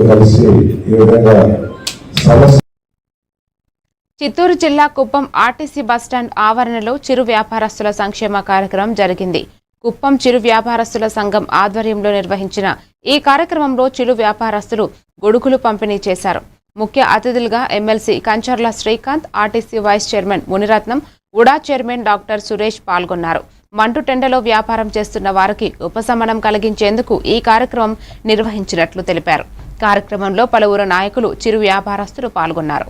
కలిసి ఈ విధంగా సమస్య. చిత్తూరు జిల్లా కుప్పం ఆర్టీసీ బస్టాండ్ ఆవరణలో చిరు వ్యాపారస్తుల సంక్షేమ కార్యక్రమం జరిగింది. కుప్పం చిరు వ్యాపారస్తుల సంఘం ఆధ్వర్యంలో నిర్వహించిన ఈ కార్యక్రమంలో చిరు వ్యాపారస్తులు గొడుగులు పంపిణీ చేశారు. ముఖ్య అతిథులుగా MLC Kancharla Srikanth, RTC vice chairman Muniratnam, UDA chairman doctor Suresh పాల్గొన్నారు. మంటుటెండలో వ్యాపారం చేస్తున్న వారికి ఉపశమనం కలిగించేందుకు ఈ కార్యక్రమం నిర్వహించినట్లు తెలిపారు. కార్యక్రమంలో పలువురు నాయకులు, చిరు వ్యాపారస్తులు పాల్గొన్నారు.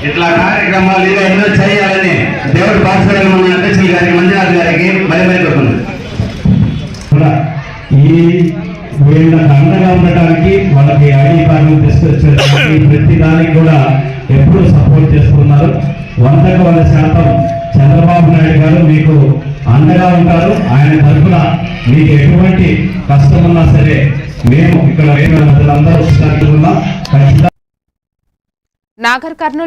ఇట్లా కార్యక్రమాలు ఎన్నో చేయాలని దేవుడు పాఠశాల మన అధ్యక్షులు గారికి, మంజునాథ్ గారికి మరి ఈ వీళ్ళకి అండగా ఉండటానికి వాళ్ళకి ఐడి కార్డు తీసుకొచ్చేదానికి ప్రతి దానికి కూడా ఎప్పుడు సపోర్ట్ చేస్తున్నారు. 100% చంద్రబాబు నాయుడు గారు మీకు అండగా ఉంటారు. ఆయన తరఫున మీకు ఎటువంటి కష్టం ఉన్నా సరే మేము ఇక్కడ అందరూ ఖచ్చితంగా నాగర్ కర్నూలు